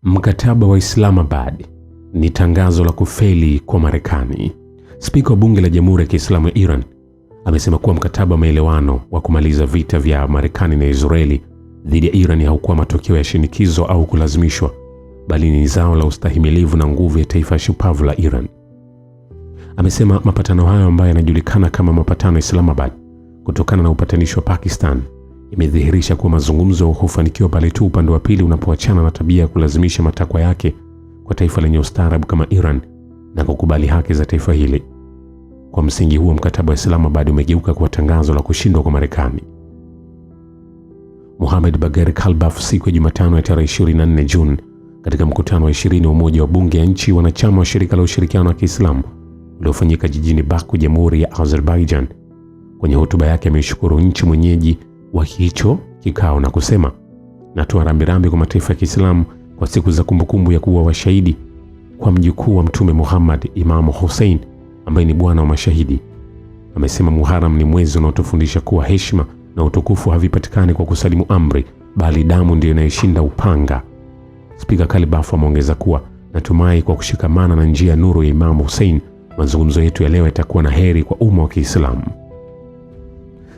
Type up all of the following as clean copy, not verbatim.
Mkataba wa Islamabad ni tangazo la kufeli kwa Marekani. Spika wa bunge la Jamhuri ya Kiislamu ya Iran amesema kuwa mkataba wa maelewano wa kumaliza vita vya Marekani na Israeli dhidi ya Iran haukuwa matokeo ya shinikizo au kulazimishwa, bali ni zao la ustahimilivu na nguvu ya taifa shupavu la Iran. Amesema mapatano hayo ambayo yanajulikana kama mapatano ya Islamabad kutokana na upatanishi wa Pakistan imedhihirisha kuwa mazungumzo hufanikiwa pale tu upande wa pili unapoachana na tabia ya kulazimisha matakwa yake kwa taifa lenye ustaarabu kama Iran na kukubali haki za taifa hili. Kwa msingi huo, mkataba wa Islamabad umegeuka kuwa tangazo la kushindwa kwa Marekani. Mohamed Bagher Khalbaf siku ya Jumatano ya tarehe 24 Juni katika mkutano wa 20 wa Umoja wa Bunge ya nchi wanachama wa Shirika la Ushirikiano wa Kiislamu uliofanyika jijini Baku, Jamhuri ya Azerbaijan, kwenye hotuba yake ameishukuru nchi mwenyeji wa hicho kikao na kusema, "Natoa rambirambi kwa mataifa ya Kiislamu kwa siku za kumbukumbu ya kuwa washahidi kwa mjukuu wa Mtume Muhammad, Imam Hussein, ambaye ni bwana wa mashahidi." Amesema Muharram ni mwezi unaotufundisha kuwa heshima na utukufu havipatikani kwa kusalimu amri, bali damu ndiyo inayoshinda upanga. Spika Khalbaf ameongeza kuwa, "Natumai kwa kushikamana na njia nuru ya Imam Hussein, mazungumzo yetu ya leo yatakuwa na heri kwa umma wa Kiislamu."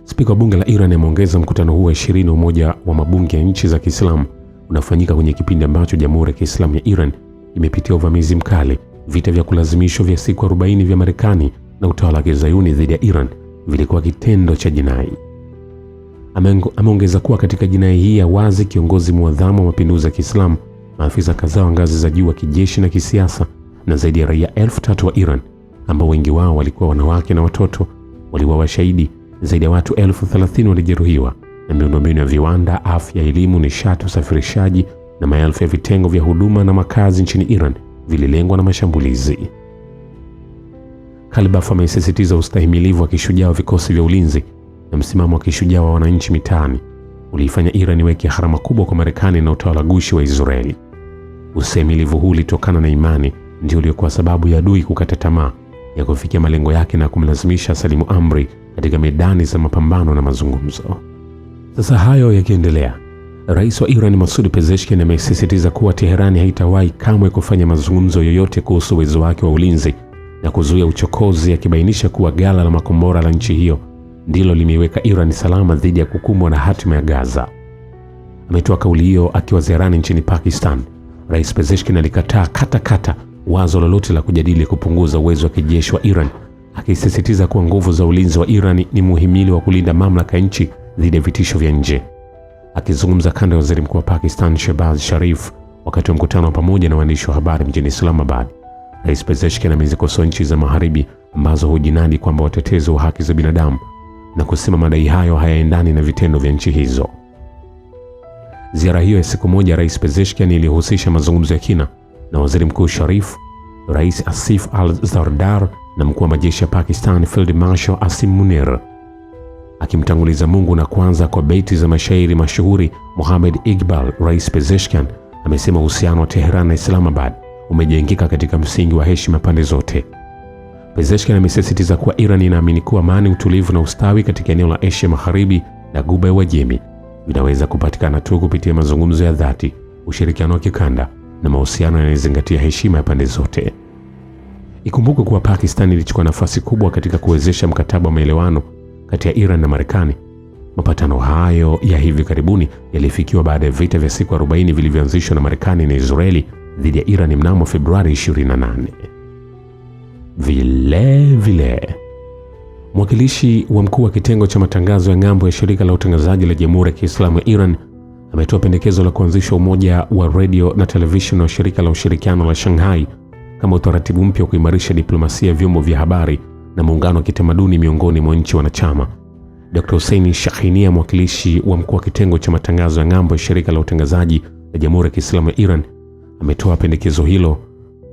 Spika wa bunge la Iran ameongeza mkutano huu wa 20 wa Umoja wa Mabunge ya nchi za Kiislamu unafanyika kwenye kipindi ambacho Jamhuri ya Kiislamu ya Iran imepitia uvamizi mkali. Vita vya kulazimishwa vya siku 40 vya Marekani na utawala wa Kizayuni dhidi ya Iran vilikuwa kitendo cha jinai. Ameongeza kuwa katika jinai hii ya wazi, kiongozi muadhamu wa mapinduzi ya Kiislamu, maafisa kadhaa wa ngazi za juu wa kijeshi na kisiasa na zaidi ya raia 3,000 wa Iran ambao wengi wao walikuwa wanawake na watoto waliuawa shahidi. Zaidi ya watu 30,000 walijeruhiwa na miundombinu ya viwanda, afya, elimu, nishati, usafirishaji na maelfu ya vitengo vya huduma na makazi nchini Iran vililengwa na mashambulizi. Khalbaf amesisitiza ustahimilivu wa kishujaa wa vikosi vya ulinzi na msimamo wa kishujaa wa wananchi mitaani uliifanya Iran iweke harama kubwa kwa Marekani na utawala gushi wa Israeli. Ustahimilivu huu ulitokana na imani, ndio uliokuwa sababu ya adui kukata tamaa ya kufikia malengo yake na kumlazimisha salimu amri katika medani za mapambano na mazungumzo. Sasa hayo yakiendelea, Rais wa Iran Masoud Pezeshkian amesisitiza kuwa Teherani haitawahi kamwe kufanya mazungumzo yoyote kuhusu uwezo wake wa ulinzi na kuzuia uchokozi, akibainisha kuwa ghala la makombora la nchi hiyo ndilo limeiweka Iran salama dhidi ya kukumbwa na hatima ya Gaza. Ametoa kauli hiyo akiwa ziarani nchini Pakistan. Rais Pezeshkian alikataa kata wazo lolote la kujadili kupunguza uwezo wa kijeshi wa Iran, akisisitiza kuwa nguvu za ulinzi wa Iran ni muhimili wa kulinda mamlaka ya nchi dhidi ya vitisho vya nje. Akizungumza kando ya waziri mkuu wa Pakistan Shehbaz Sharif wakati wa mkutano wa pamoja na waandishi wa habari mjini Islamabad, Rais Pezeshkian amezikosoa nchi za Magharibi ambazo hujinadi kwamba watetezi wa haki za binadamu na kusema madai hayo hayaendani na vitendo vya nchi hizo. Ziara hiyo ya siku moja Rais Pezeshkian ilihusisha mazungumzo ya kina na waziri mkuu Sharif, Rais Asif al-Zardar na mkuu wa majeshi ya Pakistan Field Marshal Asim Munir. Akimtanguliza Mungu na kuanza kwa beiti za mashairi mashuhuri Mohammad Iqbal, Rais Pezeshkian amesema uhusiano wa Tehran na Islamabad umejengeka katika msingi wa heshima pande zote. Pezeshkian amesisitiza kuwa Iran inaamini kuwa amani, utulivu na ustawi katika eneo la Asia Magharibi na Ghuba ya Uajemi vinaweza kupatikana tu kupitia mazungumzo ya dhati, ushirikiano wa kikanda na mahusiano yanayozingatia heshima ya pande zote. Ikumbukwe kuwa Pakistan ilichukua nafasi kubwa katika kuwezesha mkataba wa maelewano kati ya Iran na Marekani. Mapatano hayo ya hivi karibuni yalifikiwa baada ya vita vya siku 40 vilivyoanzishwa na Marekani na Israeli dhidi ya Iran mnamo Februari 28. Vile mwakilishi wa mkuu wa kitengo cha matangazo ya ng'ambo ya Shirika la Utangazaji la Jamhuri ya Kiislamu ya Iran ametoa pendekezo la kuanzisha umoja wa radio na television wa Shirika la Ushirikiano la Shanghai kama utaratibu mpya wa kuimarisha diplomasia ya vyombo vya habari na muungano wa kitamaduni miongoni mwa nchi wanachama. Dr. Hussein Shahinia, mwakilishi wa mkuu wa kitengo cha matangazo ya ng'ambo ya Shirika la Utangazaji la Jamhuri ya Kiislamu ya Iran, ametoa pendekezo hilo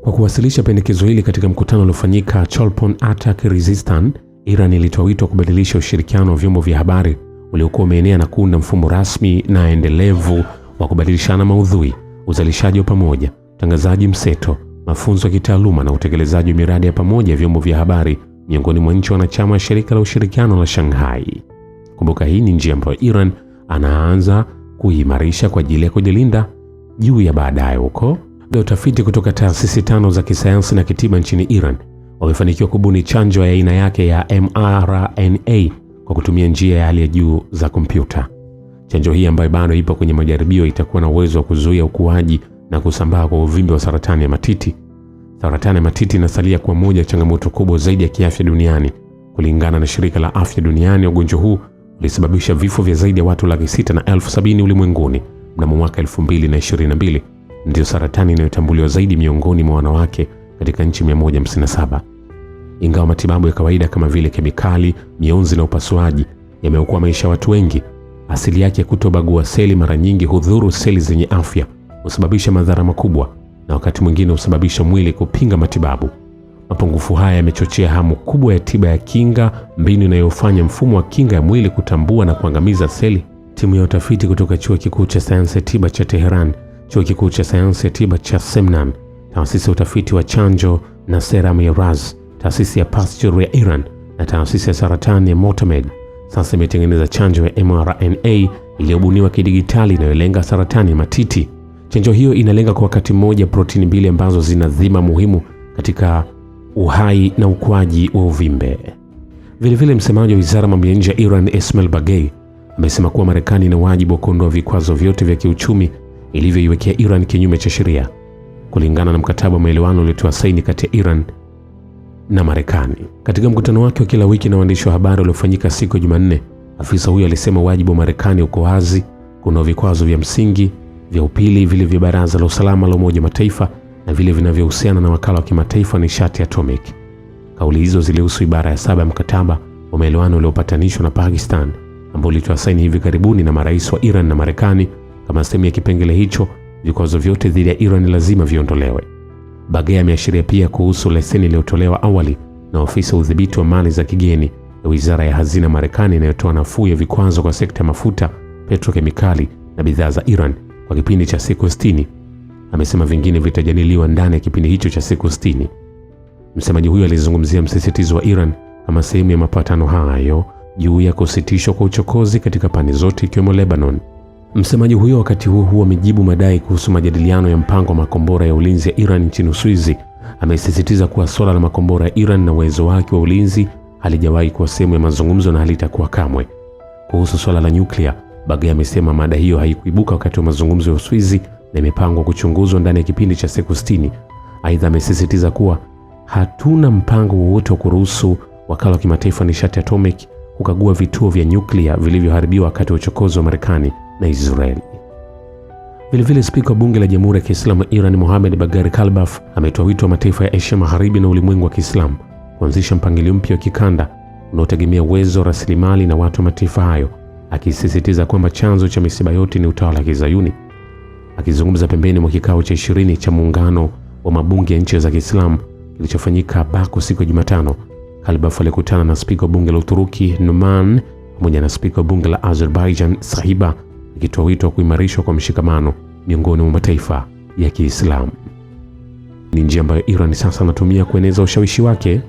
kwa kuwasilisha pendekezo hili katika mkutano uliofanyika Cholpon Ata, Kyrgyzstan. Iran ilitoa wito wa kubadilisha ushirikiano wa vyombo vya habari uliokuwa umeenea na kuunda mfumo rasmi na endelevu wa kubadilishana maudhui, uzalishaji wa pamoja, utangazaji mseto, mafunzo ya kitaaluma na utekelezaji wa miradi ya pamoja ya vyombo vya habari miongoni mwa nchi wanachama wa Shirika la Ushirikiano la Shanghai. Kumbuka, hii ni njia ambayo Iran anaanza kuimarisha kwa ajili ya kujilinda juu ya baadaye huko. Utafiti kutoka taasisi 5 za kisayansi na kitiba nchini Iran wamefanikiwa kubuni chanjo ya aina yake ya mRNA kwa kutumia njia ya hali ya juu za kompyuta. Chanjo hii ambayo bado ipo kwenye majaribio itakuwa na uwezo wa kuzuia ukuaji na kusambaa kwa uvimbe wa saratani ya matiti. Saratani ya matiti inasalia kuwa moja ya changamoto kubwa zaidi ya kiafya duniani. Kulingana na shirika la afya duniani, ugonjwa huu ulisababisha vifo vya zaidi ya watu 670,000 ulimwenguni mnamo mwaka 2022. Ndio saratani inayotambuliwa zaidi miongoni mwa wanawake katika nchi 157. Ingawa matibabu ya kawaida kama vile kemikali, mionzi na upasuaji yameokoa maisha ya watu wengi, asili yake kutobagua seli mara nyingi hudhuru seli zenye afya, husababisha madhara makubwa na wakati mwingine husababisha mwili kupinga matibabu. Mapungufu haya yamechochea hamu kubwa ya tiba ya kinga, mbinu inayofanya mfumo wa kinga ya mwili kutambua na kuangamiza seli. Timu ya utafiti kutoka Chuo Kikuu cha Sayansi ya Tiba cha Tehran, Chuo Kikuu cha Sayansi ya Tiba cha Semnan, taasisi ya utafiti wa chanjo na serum ya Raz, taasisi ya Pasteur ya Iran na taasisi ya saratani ya Motamed sasa imetengeneza chanjo ya mRNA iliyobuniwa kidigitali inayolenga saratani ya matiti. Chanjo hiyo inalenga kwa wakati mmoja protini 2 ambazo zina dhima muhimu katika uhai na ukuaji wa uvimbe. Vilevile, msemaji wa Wizara ya Mambo ya Nje ya Iran, Esmail Baghaei, amesema kuwa Marekani ina wajibu wa kuondoa vikwazo vyote vya kiuchumi ilivyoiwekea Iran kinyume cha sheria, kulingana na mkataba wa maelewano uliotiwa saini kati ya Iran na Marekani. Katika mkutano wake wa kila wiki na waandishi wa habari uliofanyika siku ya Jumanne, afisa huyo alisema wajibu wa Marekani uko wazi: kuna vikwazo vya msingi, vya upili, vile vya Baraza la Usalama la Umoja wa Mataifa na vile vinavyohusiana na wakala wa kimataifa wa nishati atomic. Kauli hizo zilihusu ibara ya 7 ya mkataba wa maelewano uliopatanishwa na Pakistan, ambao ulitoa saini hivi karibuni na marais wa Iran na Marekani. Kama sehemu ya kipengele hicho, vikwazo vyote dhidi ya Iran lazima viondolewe. Baghaei ameashiria pia kuhusu leseni iliyotolewa awali na ofisi ya udhibiti wa mali za kigeni ya Wizara ya Hazina Marekani inayotoa nafuu ya vikwazo kwa sekta ya mafuta, petrokemikali na bidhaa za Iran kwa kipindi cha siku 60. Amesema vingine vitajadiliwa ndani ya kipindi hicho cha siku 60. Msemaji huyo alizungumzia msisitizo wa Iran kama sehemu ya mapatano hayo juu ya kusitishwa kwa uchokozi katika pande zote ikiwemo Lebanon. Msemaji huyo wakati huo amejibu madai kuhusu majadiliano ya mpango wa makombora ya ulinzi ya Iran nchini Uswizi. Amesisitiza kuwa swala la makombora ya Iran na uwezo wake wa ulinzi halijawahi kuwa sehemu ya mazungumzo na halitakuwa kamwe. Kuhusu swala la nyuklia, Baghaei amesema mada hiyo haikuibuka wakati wa mazungumzo ya Uswizi na imepangwa kuchunguzwa ndani ya kipindi cha siku 60. Aidha, amesisitiza kuwa hatuna mpango wowote wa kuruhusu wakala wa kimataifa nishati atomic kukagua vituo vya nyuklia vilivyoharibiwa wakati wa uchokozi wa Marekani na Israeli. Vilevile, spika wa bunge la Jamhuri ya Kiislamu ya Iran, Mohammad Bagher Kalbaf, ametoa wito wa mataifa ya Asia Magharibi na ulimwengu wa Kiislamu kuanzisha mpangilio mpya wa kikanda unaotegemea uwezo, rasilimali na watu wa mataifa hayo, akisisitiza kwamba chanzo cha misiba yote ni utawala wa Kizayuni. Akizungumza pembeni mwa kikao cha 20 cha muungano wa mabunge ya nchi za Kiislamu kilichofanyika Baku siku ya Jumatano, Kalbaf alikutana na spika wa bunge la Uturuki Numan pamoja na spika wa bunge la Azerbaijan Sahiba, ikitoa wito wa kuimarishwa kwa mshikamano miongoni mwa mataifa ya Kiislamu. Ni njia ambayo Iran sasa anatumia kueneza ushawishi wake.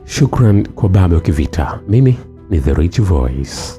Shukran kwa baba wa kivita. Mimi ni The Rich Voice.